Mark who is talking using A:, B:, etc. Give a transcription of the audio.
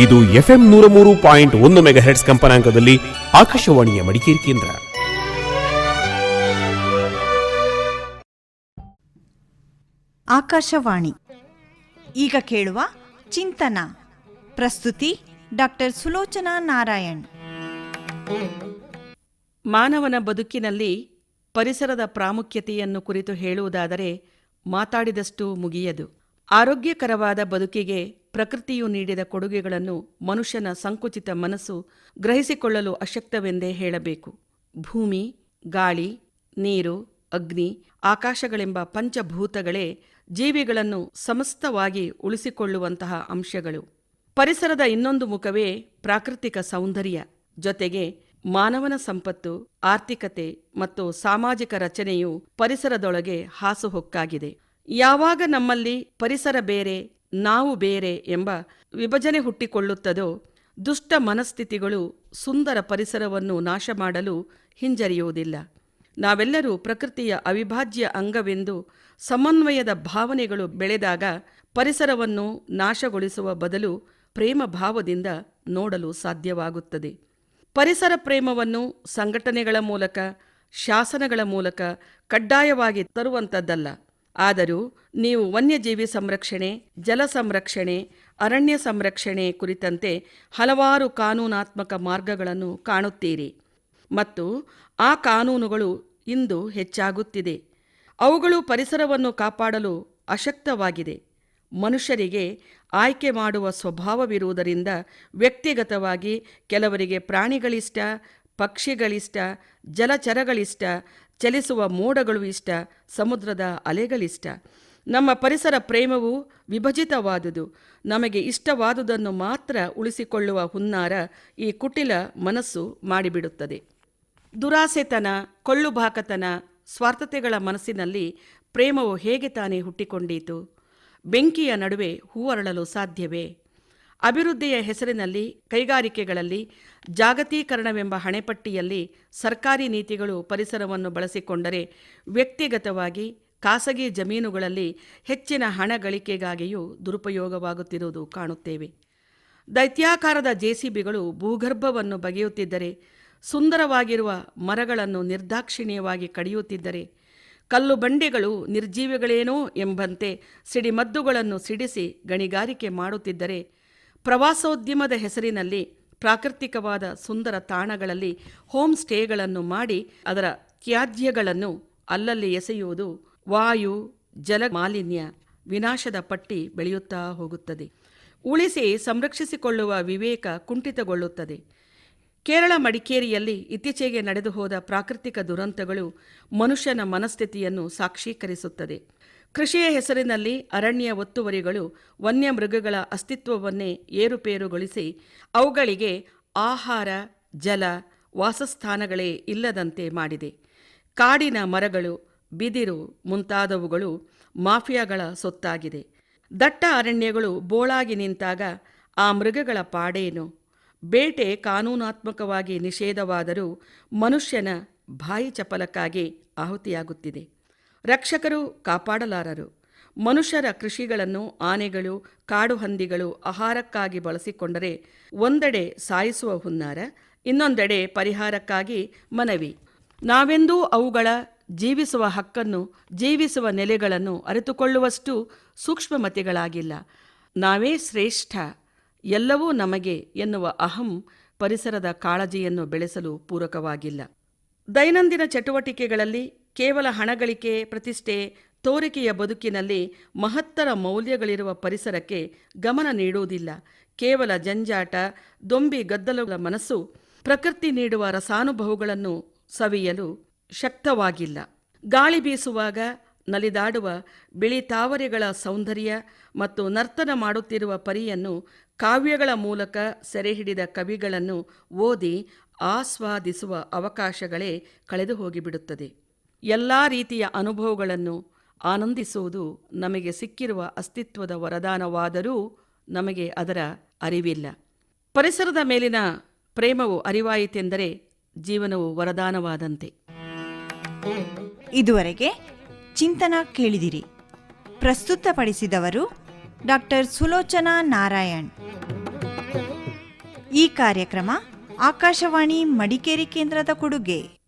A: ಇದು FM 103.1 ಮೆಗಾಹೆರ್ಟ್ಸ್ ಕಂಪನಾಂಕದಲ್ಲಿ ಆಕಾಶವಾಣಿಯ ಮಡಿಕೇರಿ ಕೇಂದ್ರ.
B: ಆಕಾಶವಾಣಿ. ಈಗ ಕೇಳುವ ಚಿಂತನ. ಪ್ರಸ್ತುತಿ ಡಾಕ್ಟರ್ ಸುಲೋಚನಾ ನಾರಾಯಣ್.
C: ಮಾನವನ ಬದುಕಿನಲ್ಲಿ ಪರಿಸರದ ಪ್ರಾಮುಖ್ಯತೆಯನ್ನು ಕುರಿತು ಹೇಳುವುದಾದರೆ ಮಾತಾಡಿದಷ್ಟು ಮುಗಿಯದು. ಆರೋಗ್ಯಕರವಾದ ಬದುಕಿಗೆ ಪ್ರಕೃತಿಯು ನೀಡಿದ ಕೊಡುಗೆಗಳನ್ನು ಮನುಷ್ಯನ ಸಂಕುಚಿತ ಮನಸ್ಸು ಗ್ರಹಿಸಿಕೊಳ್ಳಲು ಅಶಕ್ತವೆಂದೇ ಹೇಳಬೇಕು. ಭೂಮಿ, ಗಾಳಿ, ನೀರು, ಅಗ್ನಿ, ಆಕಾಶಗಳೆಂಬ ಪಂಚಭೂತಗಳೇ ಜೀವಿಗಳನ್ನು ಸಮಸ್ತವಾಗಿ ಉಳಿಸಿಕೊಳ್ಳುವಂತಹ ಅಂಶಗಳು. ಪರಿಸರದ ಇನ್ನೊಂದು ಮುಖವೇ ಪ್ರಾಕೃತಿಕ ಸೌಂದರ್ಯ. ಜೊತೆಗೆ ಮಾನವನ ಸಂಪತ್ತು, ಆರ್ಥಿಕತೆ ಮತ್ತು ಸಾಮಾಜಿಕ ರಚನೆಯು ಪರಿಸರದೊಳಗೆ ಹಾಸುಹೊಕ್ಕಾಗಿದೆ. ಯಾವಾಗ ನಮ್ಮಲ್ಲಿ ಪರಿಸರ ಬೇರೆ, ನಾವು ಬೇರೆ ಎಂಬ ವಿಭಜನೆ ಹುಟ್ಟಿಕೊಳ್ಳುತ್ತದೋ, ದುಷ್ಟ ಮನಸ್ಥಿತಿಗಳು ಸುಂದರ ಪರಿಸರವನ್ನು ನಾಶ ಮಾಡಲು ಹಿಂಜರಿಯುವುದಿಲ್ಲ. ನಾವೆಲ್ಲರೂ ಪ್ರಕೃತಿಯ ಅವಿಭಾಜ್ಯ ಅಂಗವೆಂದು ಸಮನ್ವಯದ ಭಾವನೆಗಳು ಬೆಳೆದಾಗ ಪರಿಸರವನ್ನು ನಾಶಗೊಳಿಸುವ ಬದಲು ಪ್ರೇಮ ಭಾವದಿಂದ ನೋಡಲು ಸಾಧ್ಯವಾಗುತ್ತದೆ. ಪರಿಸರ ಪ್ರೇಮವನ್ನು ಸಂಘಟನೆಗಳ ಮೂಲಕ, ಶಾಸನಗಳ ಮೂಲಕ ಕಡ್ಡಾಯವಾಗಿ ತರುವಂಥದ್ದಲ್ಲ. ಆದರೂ ನೀವು ವನ್ಯಜೀವಿ ಸಂರಕ್ಷಣೆ, ಜಲ ಸಂರಕ್ಷಣೆ, ಅರಣ್ಯ ಸಂರಕ್ಷಣೆ ಕುರಿತಂತೆ ಹಲವಾರು ಕಾನೂನಾತ್ಮಕ ಮಾರ್ಗಗಳನ್ನು ಕಾಣುತ್ತೀರಿ ಮತ್ತು ಆ ಕಾನೂನುಗಳು ಇಂದು ಹೆಚ್ಚಾಗುತ್ತಿದೆ. ಅವುಗಳು ಪರಿಸರವನ್ನು ಕಾಪಾಡಲು ಅಶಕ್ತವಾಗಿದೆ. ಮನುಷ್ಯರಿಗೆ ಆಯ್ಕೆ ಮಾಡುವ ಸ್ವಭಾವವಿರುವುದರಿಂದ ವ್ಯಕ್ತಿಗತವಾಗಿ ಕೆಲವರಿಗೆ ಪ್ರಾಣಿಗಳಿಷ್ಟ, ಪಕ್ಷಿಗಳಿಷ್ಟ, ಜಲಚರಗಳಿಷ್ಟ, ಚಲಿಸುವ ಮೋಡಗಳು ಇಷ್ಟ, ಸಮುದ್ರದ ಅಲೆಗಳಿಷ್ಟ. ನಮ್ಮ ಪರಿಸರ ಪ್ರೇಮವು ವಿಭಜಿತವಾದುದು. ನಮಗೆ ಇಷ್ಟವಾದುದನ್ನು ಮಾತ್ರ ಉಳಿಸಿಕೊಳ್ಳುವ ಹುನ್ನಾರ ಈ ಕುಟಿಲ ಮನಸ್ಸು ಮಾಡಿಬಿಡುತ್ತದೆ. ದುರಾಸೆತನ, ಕೊಳ್ಳುಬಾಕತನ, ಸ್ವಾರ್ಥತೆಗಳ ಮನಸ್ಸಿನಲ್ಲಿ ಪ್ರೇಮವು ಹೇಗೆ ತಾನೇ ಹುಟ್ಟಿಕೊಂಡೀತು? ಬೆಂಕಿಯ ನಡುವೆ ಹೂವರಳಲು ಸಾಧ್ಯವೇ? ಅಭಿವೃದ್ಧಿಯ ಹೆಸರಿನಲ್ಲಿ ಕೈಗಾರಿಕೆಗಳಲ್ಲಿ ಜಾಗತೀಕರಣವೆಂಬ ಹಣೆಪಟ್ಟಿಯಲ್ಲಿ ಸರ್ಕಾರಿ ನೀತಿಗಳು ಪರಿಸರವನ್ನು ಬಳಸಿಕೊಂಡರೆ, ವ್ಯಕ್ತಿಗತವಾಗಿ ಖಾಸಗಿ ಜಮೀನುಗಳಲ್ಲಿ ಹೆಚ್ಚಿನ ಹಣ ಗಳಿಕೆಗಾಗಿಯೂ ದುರುಪಯೋಗವಾಗುತ್ತಿರುವುದು ಕಾಣುತ್ತೇವೆ. ದೈತ್ಯಾಕಾರದ ಜೆಸಿಬಿಗಳು ಭೂಗರ್ಭವನ್ನು ಬಗೆಯುತ್ತಿದ್ದರೆ, ಸುಂದರವಾಗಿರುವ ಮರಗಳನ್ನು ನಿರ್ದಾಕ್ಷಿಣ್ಯವಾಗಿ ಕಡಿಯುತ್ತಿದ್ದರೆ, ಕಲ್ಲು ಬಂಡೆಗಳು ನಿರ್ಜೀವಿಗಳೇನೋ ಎಂಬಂತೆ ಸಿಡಿಮದ್ದುಗಳನ್ನು ಸಿಡಿಸಿ ಗಣಿಗಾರಿಕೆ ಮಾಡುತ್ತಿದ್ದರೆ, ಪ್ರವಾಸೋದ್ಯಮದ ಹೆಸರಿನಲ್ಲಿ ಪ್ರಾಕೃತಿಕವಾದ ಸುಂದರ ತಾಣಗಳಲ್ಲಿ ಹೋಮ್ ಸ್ಟೇಗಳನ್ನು ಮಾಡಿ ಅದರ ತ್ಯಾಜ್ಯಗಳನ್ನು ಅಲ್ಲಲ್ಲಿ ಎಸೆಯುವುದು ವಾಯು, ಜಲ ಮಾಲಿನ್ಯ, ವಿನಾಶದ ಪಟ್ಟಿ ಬೆಳೆಯುತ್ತಾ ಹೋಗುತ್ತದೆ. ಉಳಿಸಿ ಸಂರಕ್ಷಿಸಿಕೊಳ್ಳುವ ವಿವೇಕ ಕುಂಠಿತಗೊಳ್ಳುತ್ತದೆ. ಕೇರಳ ಮಡಿಕೇರಿಯಲ್ಲಿ ಇತ್ತೀಚೆಗೆ ನಡೆದು ಹೋದ ಪ್ರಾಕೃತಿಕ ದುರಂತಗಳು ಮನುಷ್ಯನ ಮನಸ್ಥಿತಿಯನ್ನು ಸಾಕ್ಷೀಕರಿಸುತ್ತದೆ. ಕೃಷಿಯ ಹೆಸರಿನಲ್ಲಿ ಅರಣ್ಯ ಒತ್ತುವರಿಗಳು ವನ್ಯ ಮೃಗಗಳ ಅಸ್ತಿತ್ವವನ್ನೇ ಏರುಪೇರುಗೊಳಿಸಿ ಅವುಗಳಿಗೆ ಆಹಾರ, ಜಲ, ವಾಸಸ್ಥಾನಗಳೇ ಇಲ್ಲದಂತೆ ಮಾಡಿದೆ. ಕಾಡಿನ ಮರಗಳು, ಬಿದಿರು ಮುಂತಾದವುಗಳು ಮಾಫಿಯಾಗಳ ಸೊತ್ತಾಗಿದೆ. ದಟ್ಟ ಅರಣ್ಯಗಳು ಬೋಳಾಗಿ ನಿಂತಾಗ ಆ ಮೃಗಗಳ ಪಾಡೇನು? ಬೇಟೆ ಕಾನೂನಾತ್ಮಕವಾಗಿ ನಿಷೇಧವಾದರೂ ಮನುಷ್ಯನ ಬಾಯಿ ಚಪಲಕ್ಕಾಗಿ ಆಹುತಿಯಾಗುತ್ತಿದೆ. ರಕ್ಷಕರು ಕಾಪಾಡಲಾರರು. ಮನುಷ್ಯರ ಕೃಷಿಗಳನ್ನು ಆನೆಗಳು, ಕಾಡು ಹಂದಿಗಳು ಆಹಾರಕ್ಕಾಗಿ ಬಳಸಿಕೊಂಡರೆ ಒಂದೆಡೆ ಸಾಯಿಸುವ ಹುನ್ನಾರ, ಇನ್ನೊಂದೆಡೆ ಪರಿಹಾರಕ್ಕಾಗಿ ಮನವಿ. ನಾವೆಂದೂ ಅವುಗಳ ಜೀವಿಸುವ ಹಕ್ಕನ್ನು, ಜೀವಿಸುವ ನೆಲೆಗಳನ್ನು ಅರಿತುಕೊಳ್ಳುವಷ್ಟು ಸೂಕ್ಷ್ಮಮತಿಗಳಾಗಿಲ್ಲ. ನಾವೇ ಶ್ರೇಷ್ಠ, ಎಲ್ಲವೂ ನಮಗೆ ಎನ್ನುವ ಅಹಂ ಪರಿಸರದ ಕಾಳಜಿಯನ್ನು ಬೆಳೆಸಲು ಪೂರಕವಾಗಿಲ್ಲ. ದೈನಂದಿನ ಚಟುವಟಿಕೆಗಳಲ್ಲಿ ಕೇವಲ ಹಣಗಳಿಕೆ, ಪ್ರತಿಷ್ಠೆ, ತೋರಿಕೆಯ ಬದುಕಿನಲ್ಲಿ ಮಹತ್ತರ ಮೌಲ್ಯಗಳಿರುವ ಪರಿಸರಕ್ಕೆ ಗಮನ ನೀಡುವುದಿಲ್ಲ. ಕೇವಲ ಜಂಜಾಟ, ದೊಂಬಿ ಗದ್ದಲಗಳ ಮನಸ್ಸು ಪ್ರಕೃತಿ ನೀಡುವ ರಸಾನುಭವಗಳನ್ನು ಸವಿಯಲು ಶಕ್ತವಾಗಿಲ್ಲ. ಗಾಳಿ ಬೀಸುವಾಗ ನಲಿದಾಡುವ ಬಿಳಿ ತಾವರೆಗಳ ಸೌಂದರ್ಯ ಮತ್ತು ನರ್ತನ ಮಾಡುತ್ತಿರುವ ಪರಿಯನ್ನು ಕಾವ್ಯಗಳ ಮೂಲಕ ಸೆರೆಹಿಡಿದ ಕವಿಗಳನ್ನು ಓದಿ ಆಸ್ವಾದಿಸುವ ಅವಕಾಶಗಳೇ ಕಳೆದು ಹೋಗಿಬಿಡುತ್ತದೆ. ಎಲ್ಲ ರೀತಿಯ ಅನುಭವಗಳನ್ನು ಆನಂದಿಸುವುದು ನಮಗೆ ಸಿಕ್ಕಿರುವ ಅಸ್ತಿತ್ವದ ವರದಾನವಾದರೂ ನಮಗೆ ಅದರ ಅರಿವಿಲ್ಲ. ಪರಿಸರದ ಮೇಲಿನ ಪ್ರೇಮವು ಅರಿವಾಯಿತೆಂದರೆ ಜೀವನವು ವರದಾನವಾದಂತೆ.
B: ಇದುವರೆಗೆ ಚಿಂತನ ಕೇಳಿದಿರಿ. ಪ್ರಸ್ತುತಪಡಿಸಿದವರು ಡಾಕ್ಟರ್ ಸುಲೋಚನಾ ನಾರಾಯಣ್. ಈ ಕಾರ್ಯಕ್ರಮ ಆಕಾಶವಾಣಿ ಮಡಿಕೇರಿ ಕೇಂದ್ರದ ಕೊಡುಗೆ.